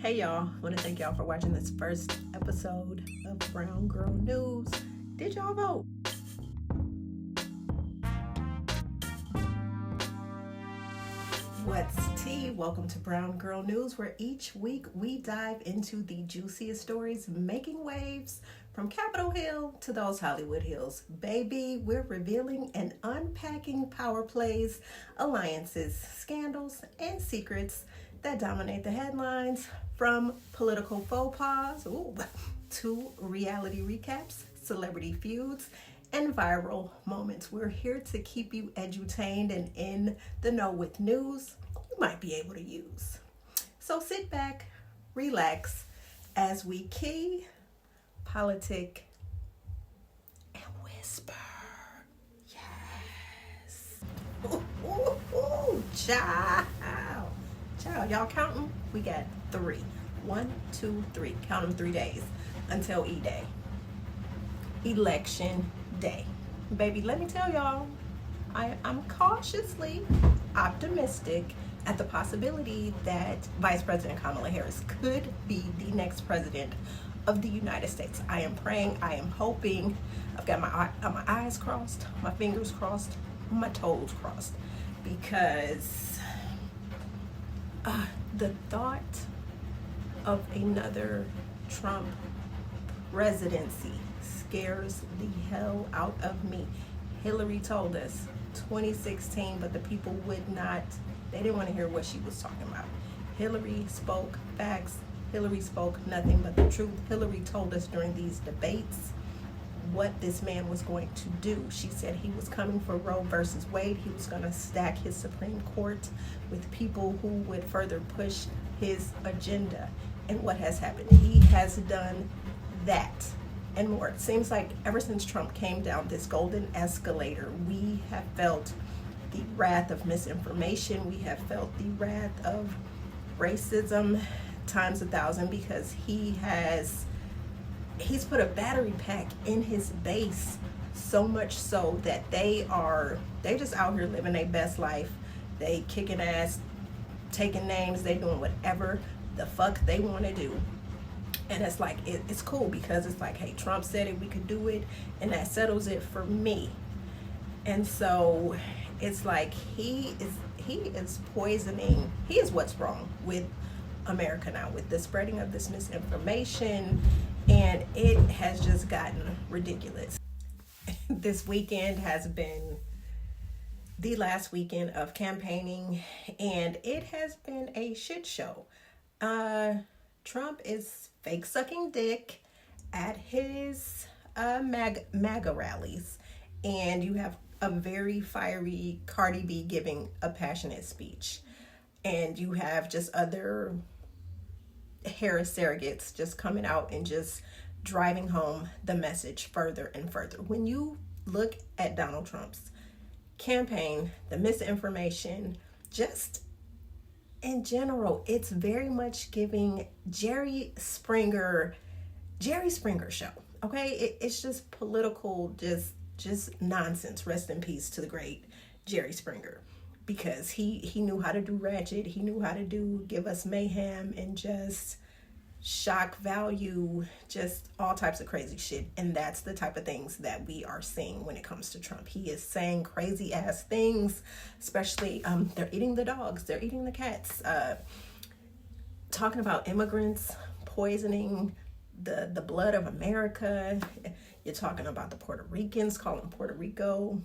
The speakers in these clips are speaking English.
Hey y'all, I want to thank y'all for watching this first episode of Brown Girl News. Did y'all vote? What's tea? Welcome to Brown Girl News, where each week we dive into the juiciest stories making waves from Capitol Hill to those Hollywood hills. Baby, we're revealing and unpacking power plays, alliances, scandals, and secrets that dominate the headlines, from political faux pas to reality recaps, celebrity feuds, and viral moments. We're here to keep you edutained and in the know with news you might be able to use. So sit back, relax, as we key, politic, and whisper. Yes. Ciao. Y'all counting? We got 3. 1, 2, 3. Count them 3 days until E-Day. Election day. Baby, let me tell y'all, I'm cautiously optimistic at the possibility that Vice President Kamala Harris could be the next president of the United States. I am praying, I am hoping. I've got my eyes crossed, my fingers crossed, my toes crossed, because the thought of another Trump presidency scares the hell out of me. Hillary told us 2016, but the people they didn't want to hear what she was talking about. Hillary spoke facts. Hillary spoke nothing but the truth. Hillary told us during these debates what this man was going to do. She said he was coming for Roe versus Wade. He was going to stack his Supreme Court with people who would further push his agenda. And what has happened? He has done that and more. It seems like ever since Trump came down this golden escalator, we have felt the wrath of misinformation. We have felt the wrath of racism times 1,000, because he's put a battery pack in his base, so much so that they just out here living their best life. They kicking ass, taking names, they doing whatever the fuck they want to do. And it's like, it's cool, because it's like, hey, Trump said it, we could do it, and that settles it for me. And so it's like he is poisoning. He is what's wrong with America now, with the spreading of this misinformation, and it has just gotten ridiculous. This weekend has been the last weekend of campaigning, and it has been a shit show. Trump is fake sucking dick at his MAGA rallies, and you have a very fiery Cardi B giving a passionate speech, and you have just other Harris surrogates just coming out and just driving home the message further and further. When you look at Donald Trump's campaign, the misinformation, just in general, it's very much giving Jerry Springer show. Okay, it's just political, just nonsense. Rest in peace to the great Jerry Springer, because he knew how to do ratchet. He knew how to give us mayhem and just shock value, just all types of crazy shit. And that's the type of things that we are seeing when it comes to Trump. He is saying crazy ass things, especially they're eating the dogs, they're eating the cats, talking about immigrants poisoning the blood of America. You're talking about the Puerto Ricans, calling Puerto Rico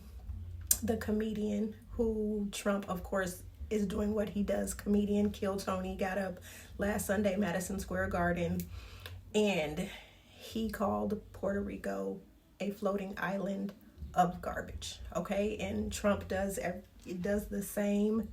the comedian, who Trump, of course, is doing what he does. Comedian, Kill Tony, got up last Sunday, Madison Square Garden, and he called Puerto Rico a floating island of garbage. Okay, and Trump does the same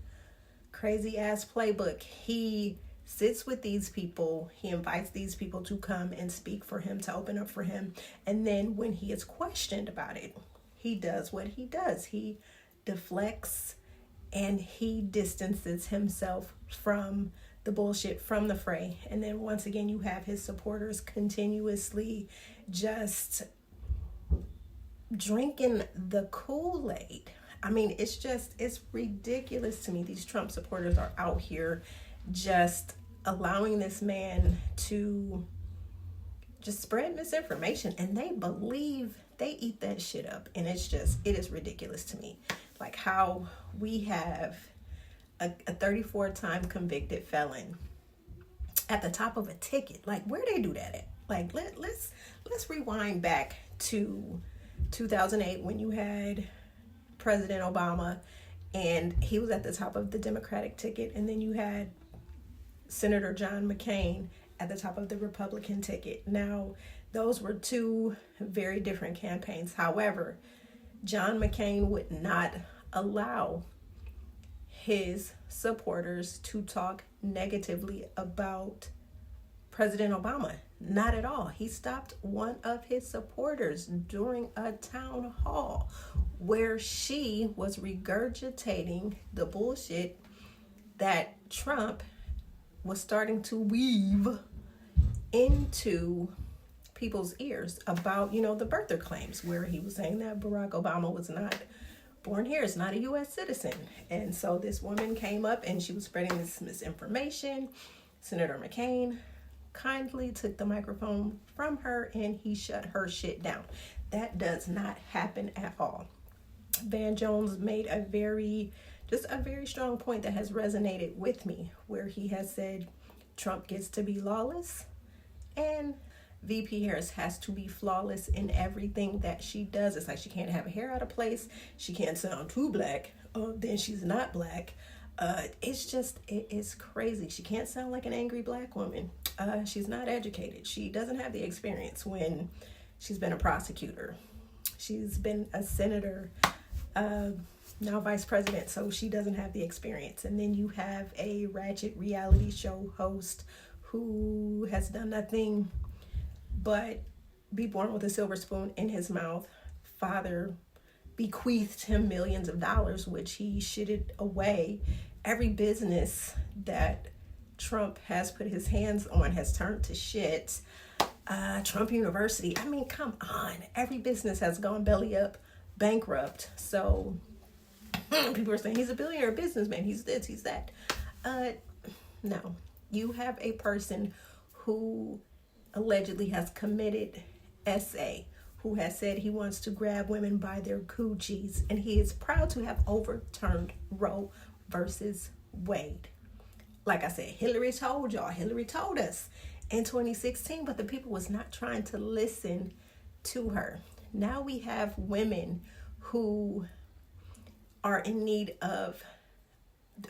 crazy ass playbook. He sits with these people, he invites these people to come and speak for him, to open up for him, and then when he is questioned about it, he does what he does. He deflects and he distances himself from the bullshit, from the fray. And then once again, you have his supporters continuously just drinking the Kool-Aid. I mean, it's ridiculous to me. These Trump supporters are out here just allowing this man to just spread misinformation, and they eat that shit up. And it is ridiculous to me. Like how we have a 34-time convicted felon at the top of a ticket. Like, where they do that at? Like, let's rewind back to 2008 when you had President Obama, and he was at the top of the Democratic ticket, and then you had Senator John McCain at the top of the Republican ticket. Now, those were two very different campaigns. However, John McCain would not allow his supporters to talk negatively about President Obama. Not at all. He stopped one of his supporters during a town hall where she was regurgitating the bullshit that Trump was starting to weave into people's ears about, the birther claims, where he was saying that Barack Obama was not born here, is not a U.S. citizen. And so this woman came up and she was spreading this misinformation. Senator McCain kindly took the microphone from her and he shut her shit down. That does not happen at all. Van Jones made a very strong point that has resonated with me, where he has said Trump gets to be lawless and VP Harris has to be flawless in everything that she does. It's like she can't have her hair out of place. She can't sound too black. Then she's not black. It's crazy. She can't sound like an angry black woman. She's not educated. She doesn't have the experience when she's been a prosecutor. She's been a senator, now vice president, so she doesn't have the experience. And then you have a ratchet reality show host who has done nothing but be born with a silver spoon in his mouth. Father bequeathed him millions of dollars, which he shitted away. Every business that Trump has put his hands on has turned to shit. Trump University, I mean, come on. Every business has gone belly up, bankrupt. So people are saying he's a billionaire businessman. He's this, he's that. No. You have a person who allegedly has committed SA, who has said he wants to grab women by their coochies, and he is proud to have overturned Roe versus Wade. Like I said, Hillary told us in 2016, but the people was not trying to listen to her. Now we have women who are in need of,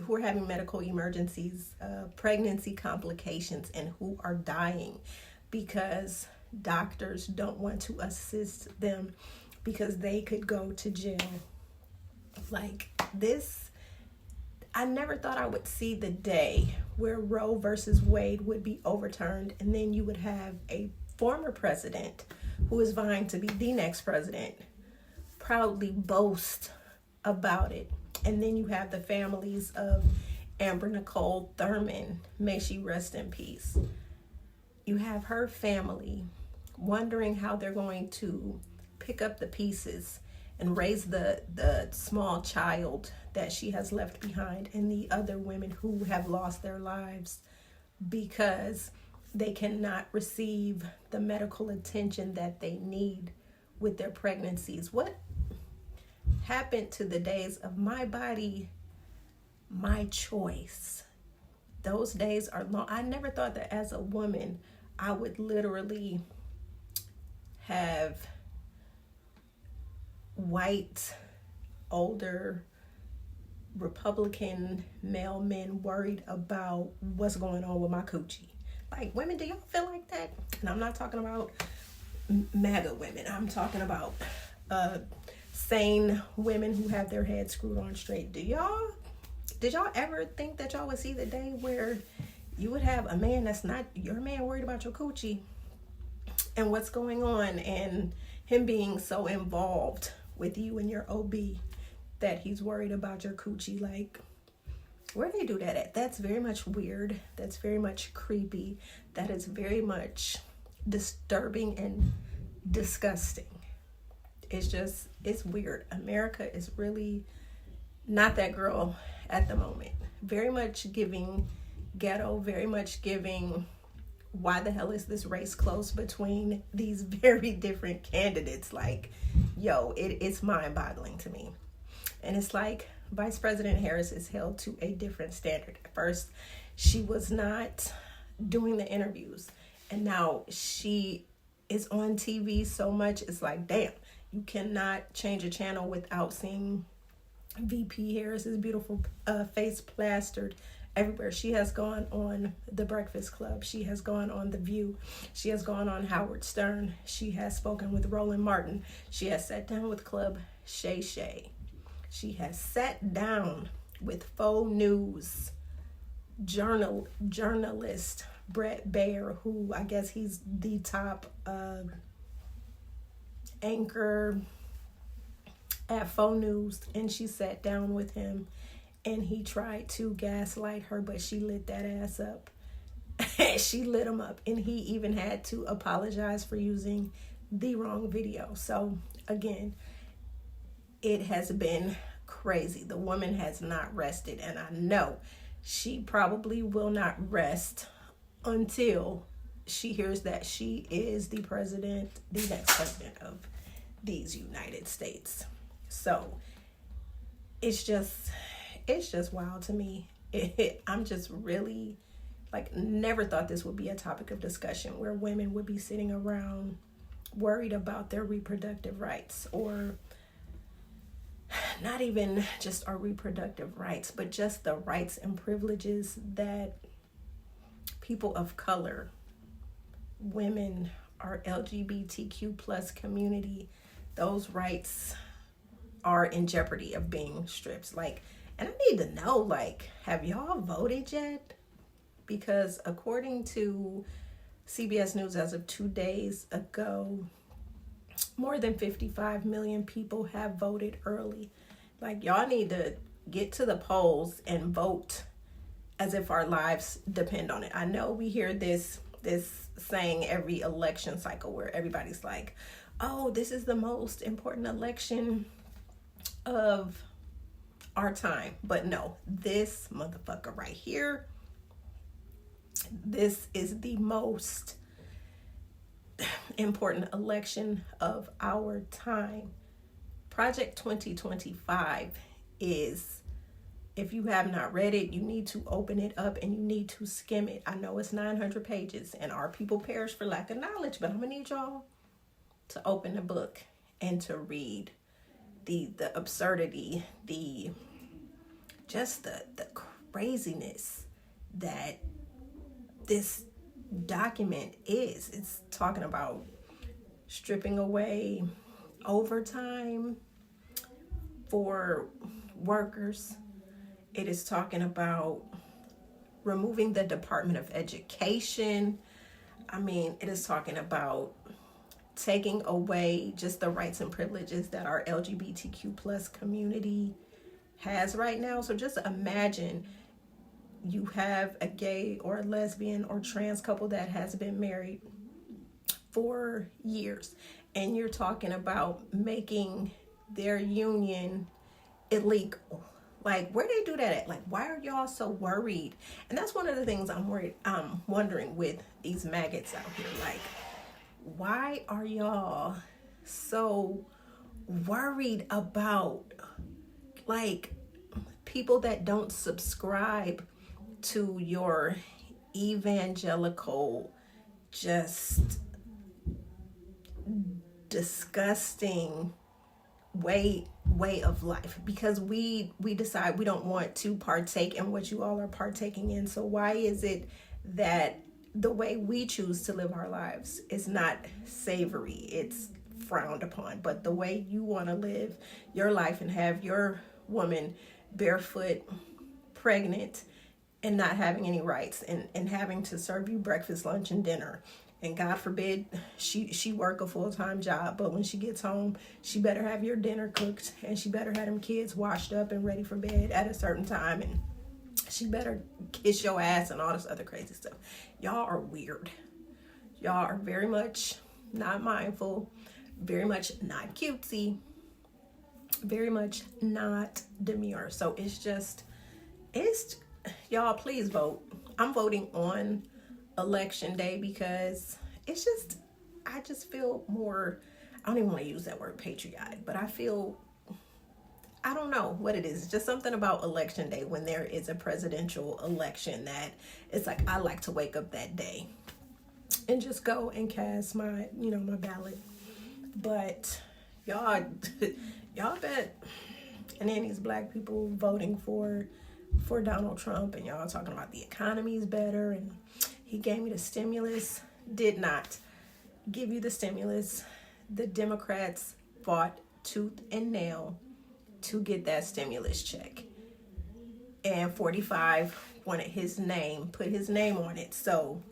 who are having medical emergencies, pregnancy complications, and who are dying because doctors don't want to assist them because they could go to jail. Like this, I never thought I would see the day where Roe versus Wade would be overturned, and then you would have a former president who is vying to be the next president proudly boast about it. And then you have the families of Amber Nicole Thurman, may she rest in peace. You have her family wondering how they're going to pick up the pieces and raise the small child that she has left behind, and the other women who have lost their lives because they cannot receive the medical attention that they need with their pregnancies. What happened to the days of my body, my choice? Those days are long. I never thought that as a woman I would literally have white, older, Republican male men worried about what's going on with my coochie. Like, women, do y'all feel like that? And I'm not talking about MAGA women. I'm talking about sane women who have their heads screwed on straight. Did y'all ever think that y'all would see the day where you would have a man that's not your man worried about your coochie and what's going on, and him being so involved with you and your OB that he's worried about your coochie? Like, where do they do that at? That's very much weird. That's very much creepy. That is very much disturbing and disgusting. It's weird. America is really not that girl at the moment. Very much giving ghetto, very much giving why the hell is this race close between these very different candidates. Like, yo, it's mind-boggling to me. And it's like Vice President Harris is held to a different standard. At first, she was not doing the interviews, and now she is on TV so much. It's like, damn, you cannot change a channel without seeing VP Harris's beautiful face plastered everywhere. She has gone on The Breakfast Club. She has gone on The View. She has gone on Howard Stern. She has spoken with Roland Martin. She has sat down with Club Shay Shay. She has sat down with faux news journalist Brett Baer, who I guess he's the top anchor at faux news, and she sat down with him and he tried to gaslight her, but she lit that ass up. She lit him up, and he even had to apologize for using the wrong video. So again, it has been crazy. The woman has not rested, and I know she probably will not rest until she hears that she is the next president of these United States. So it's just wild to me. I'm just really, like, never thought this would be a topic of discussion where women would be sitting around worried about their reproductive rights, or not even just our reproductive rights, but just the rights and privileges that people of color, women, our LGBTQ plus community, those rights are in jeopardy of being stripped. Like, and I need to know, like, have y'all voted yet? Because according to CBS News, as of 2 days ago, more than 55 million people have voted early. Like, y'all need to get to the polls and vote as if our lives depend on it. I know we hear this saying every election cycle where everybody's like, oh, this is the most important election of our time. But no, this motherfucker right here, this is the most important election of our time. Project 2025 is, if you have not read it, you need to open it up and you need to skim it. I know it's 900 pages and our people perish for lack of knowledge, but I'm gonna need y'all to open the book and to read the absurdity, the craziness that this document is. It's talking about stripping away overtime for workers. It is talking about removing the Department of Education. I mean, it is talking about taking away just the rights and privileges that our LGBTQ plus community has right now. So just imagine you have a gay or a lesbian or trans couple that has been married for years, and you're talking about making their union illegal. Like, where they do that at? Like, why are y'all so worried? And that's one of the things I'm wondering with these maggots out here. Like, why are y'all so worried about, like, people that don't subscribe to your evangelical, just disgusting way of life? Because we decide we don't want to partake in what you all are partaking in. So why is it that the way we choose to live our lives is not savory, it's frowned upon, but the way you want to live your life and have your woman barefoot, pregnant, and not having any rights, and having to serve you breakfast, lunch, and dinner, and God forbid she work a full-time job, but when she gets home, she better have your dinner cooked, and she better have them kids washed up and ready for bed at a certain time, and she better kiss your ass and all this other crazy stuff. Y'all are weird. Y'all are very much not mindful, very much not cutesy, very much not demure. So it's y'all, please vote. I'm voting on election day because it's just, I just feel more, I don't even want to use that word patriotic, but I don't know what it is. It's just something about election day when there is a presidential election that it's like I like to wake up that day and just go and cast my, my ballot. But y'all, y'all bet. And then these black people voting for Donald Trump, and y'all talking about the economy's better, and he gave me the stimulus. Did not give you the stimulus. The Democrats fought tooth and nail to get that stimulus check. And 45 wanted put his name on it so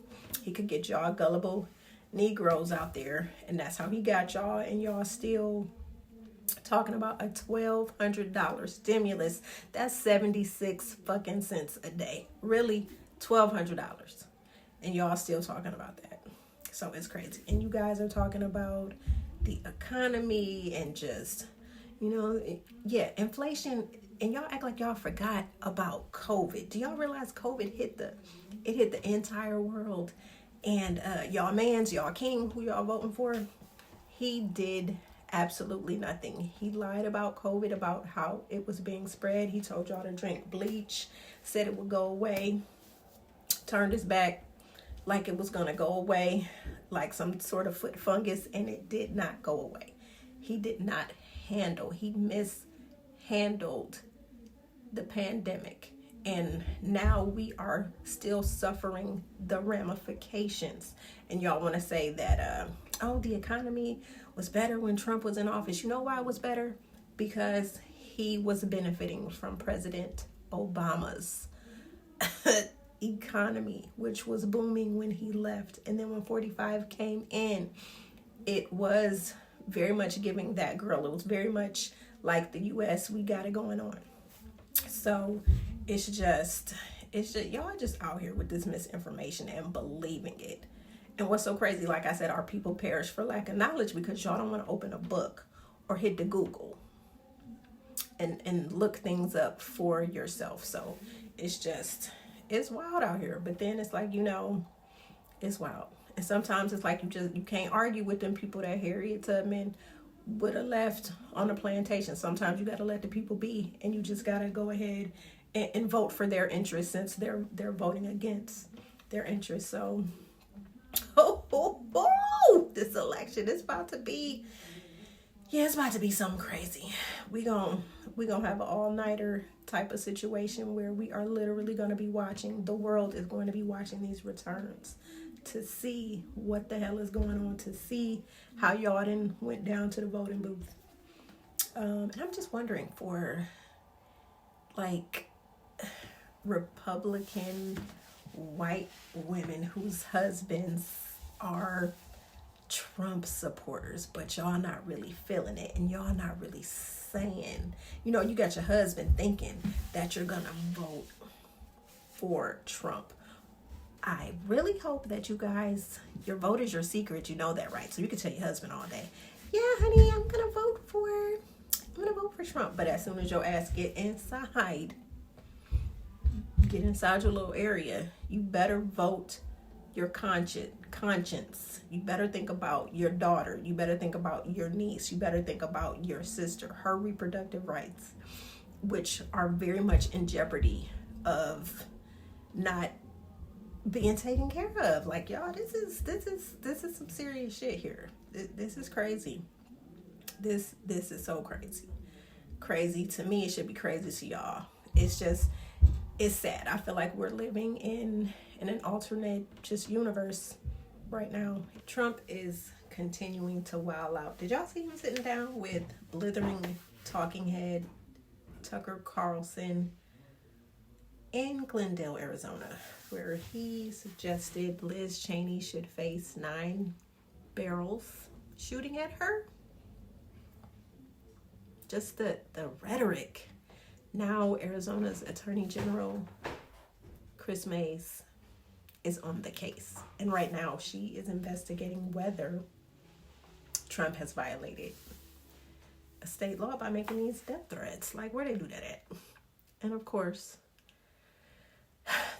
he could get y'all gullible Negroes out there. And that's how he got y'all, and y'all still talking about a $1,200 stimulus. That's 76 fucking cents a day. Really, $1,200. And y'all still talking about that. So it's crazy. And you guys are talking about the economy and just, inflation. And y'all act like y'all forgot about COVID. Do y'all realize COVID hit the entire world? And y'all king, who y'all voting for, he did absolutely nothing. He lied about COVID, about how it was being spread. He told y'all to drink bleach, said it would go away, turned his back like it was going to go away, like some sort of foot fungus, and it did not go away. He did not he mishandled the pandemic. And now we are still suffering the ramifications. And y'all want to say that, the economy was better when Trump was in office. You know why it was better? Because he was benefiting from President Obama's economy, which was booming when he left. And then when 45 came in, it was very much giving that girl. It was very much like the U.S. We got it going on. So it's just y'all just out here with this misinformation and believing it. And what's so crazy, like I said, our people perish for lack of knowledge because y'all don't want to open a book or hit the Google and look things up for yourself. So it's wild out here. But then it's like, it's wild. And sometimes it's like you can't argue with them people that Harriet Tubman would have left on a plantation. Sometimes you got to let the people be, and you just got to go ahead and vote for their interests since they're voting against their interests. So, this election is about to be, it's about to be something crazy. We gonna have an all-nighter type of situation where we are literally going to be watching. The world is going to be watching these returns to see what the hell is going on, to see how y'all done went down to the voting booth. And I'm just wondering for like Republican white women whose husbands are Trump supporters, but y'all not really feeling it, and y'all not really saying, you got your husband thinking that you're gonna vote for Trump. I really hope that you guys, your vote is your secret, you know that, right? So you can tell your husband all day, yeah, honey, I'm gonna vote for Trump. But as soon as your ass get inside your little area, you better vote your conscience. You better think about your daughter. You better think about your niece. You better think about your sister, her reproductive rights, which are very much in jeopardy of not being taken care of. Like, y'all, this is some serious shit here. This is crazy. This is so crazy to me. It should be crazy to y'all. It's sad. I feel like we're living in an alternate just universe right now. Trump is continuing to wild out. Did y'all see him sitting down with blithering talking head Tucker Carlson in Glendale, Arizona, where he suggested Liz Cheney should face 9 barrels shooting at her? Just the rhetoric. Now Arizona's Attorney General, Chris Mays, is on the case. And right now she is investigating whether Trump has violated a state law by making these death threats. Like, where they do that at? And of course,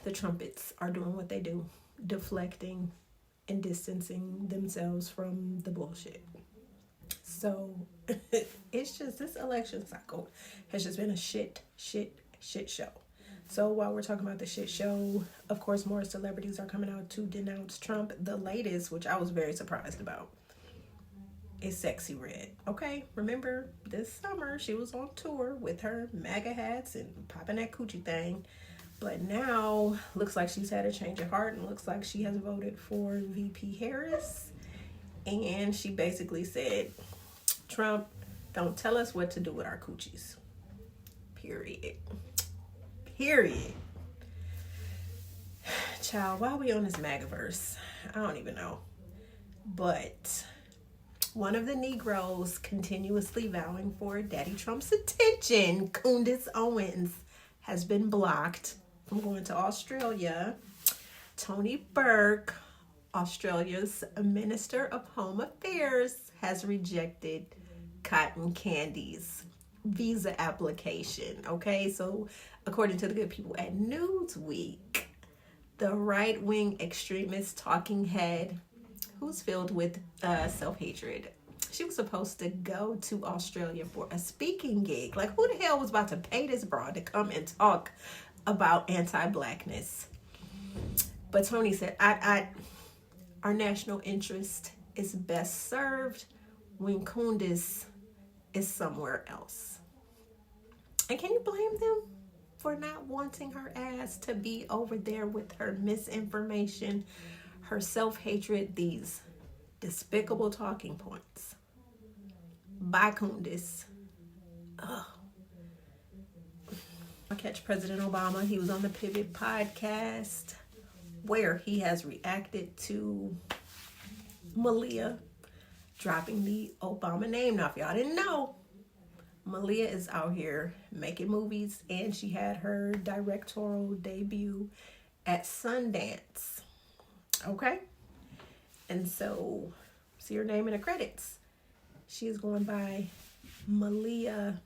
the trumpets are doing what they do, deflecting and distancing themselves from the bullshit. So it's just, this election cycle has just been a shit show. So while we're talking about the shit show, of course, more celebrities are coming out to denounce Trump. The latest, which I was very surprised about, is Sexy Red. Okay, remember this summer she was on tour with her MAGA hats and popping that coochie thing. But now looks like she's had a change of heart and looks like she has voted for VP Harris. And she basically said, Trump, don't tell us what to do with our coochies. Period. Child, why are we on this MAGAverse? I don't even know. But one of the Negroes continuously vowing for Daddy Trump's attention, Candace Owens, has been blocked from going to Australia. Tony Burke, Australia's Minister of Home Affairs, has rejected Cotton Candy's visa application. Okay, so according to the good people at Newsweek, the right-wing extremist talking head who's filled with self-hatred, she was supposed to go to Australia for a speaking gig. Like, who the hell was about to pay this broad to come and talk about anti-blackness? But Tony said, our national interest is best served when Candace is somewhere else. And can you blame them for not wanting her ass to be over there with her misinformation, her self-hatred, these despicable talking points by Candace? Ugh. I catch President Obama. He was on the Pivot podcast where he has reacted to Malia dropping the Obama name. Now, if y'all didn't know, Malia is out here making movies, and she had her directorial debut at Sundance. Okay? And so, see her name in the credits. She is going by Malia.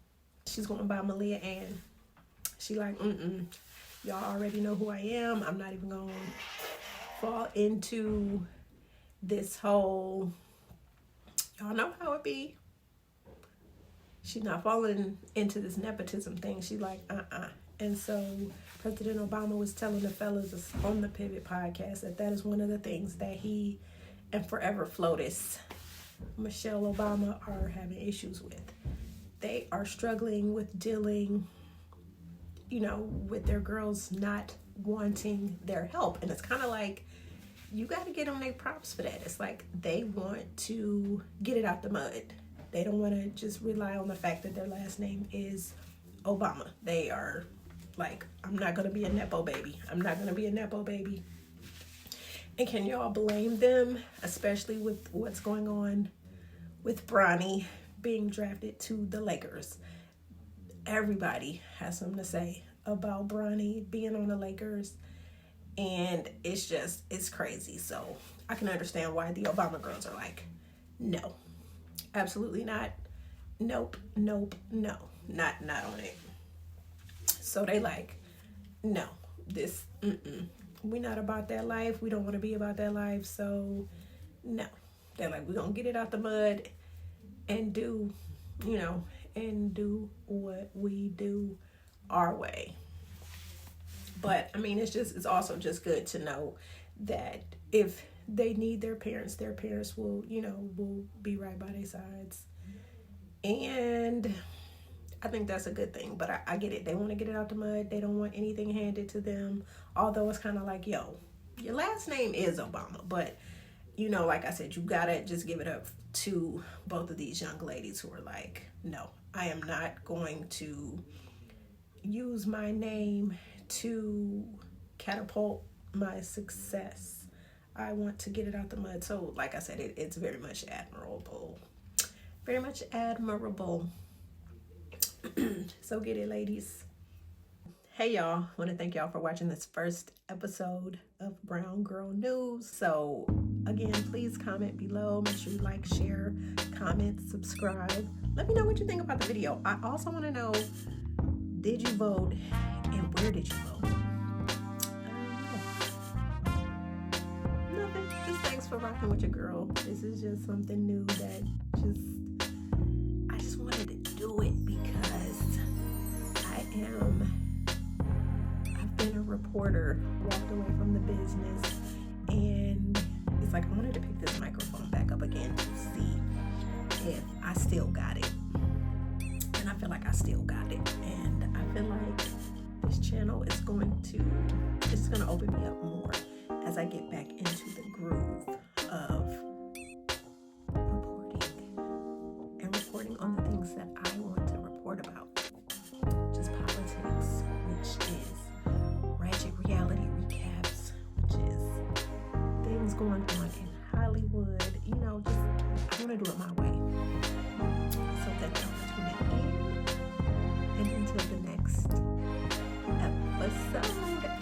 She's going by Malia Ann. She like, y'all already know who I am. I'm not even going to fall into this whole, y'all know how it be. She's not falling into this nepotism thing. She's like, And so President Obama was telling the fellas on the Pivot podcast that is one of the things that he and Forever Flotus, Michelle Obama, are having issues with. They are struggling with dealing, with their girls not wanting their help. And it's kind of like, you got to get them their props for that. It's like they want to get it out the mud. They don't want to just rely on the fact that their last name is Obama. They are like, I'm not going to be a Nepo baby. I'm not going to be a Nepo baby. And can y'all blame them, especially with what's going on with Bronny being drafted to the Lakers? Everybody has something to say about Bronny being on the Lakers. And it's crazy. So I can understand why the Obama girls are like, no. Absolutely not. Nope. No. Not on it. So they like, no, this, we not about that life. We don't want to be about that life. So no. They're like, we're going to get it out the mud and do what we do our way. But I mean, it's also just good to know that if they need their parents will be right by their sides. And I think that's a good thing. But I get it. They want to get it out the mud. They don't want anything handed to them. Although it's kind of like, yo, your last name is Obama. But, like I said, you got to just give it up to both of these young ladies who are like, no, I am not going to use my name to catapult my success. I want to get it out the mud. So, like I said, it's very much admirable. Very much admirable. So get it, ladies. Hey, y'all. I want to thank y'all for watching this first episode of Brown Girl News. So, again, please comment below. Make sure you like, share, comment, subscribe. Let me know what you think about the video. I also want to know, did you vote and where did you vote? just thanks for rocking with your girl. This is just something new that I just wanted to do it because I've been a reporter, walked away from the business, and it's like I wanted to pick this microphone back up again to see if I still got it. And I feel like I still got it. And I feel like this channel is going to open me up more as I get back into the groove of reporting on the things that I want to report about. Just politics, which is ratchet reality recaps, which is things going on in Hollywood. You know, just I want to do it my way. So thank y'all for tuning in. And until the next episode.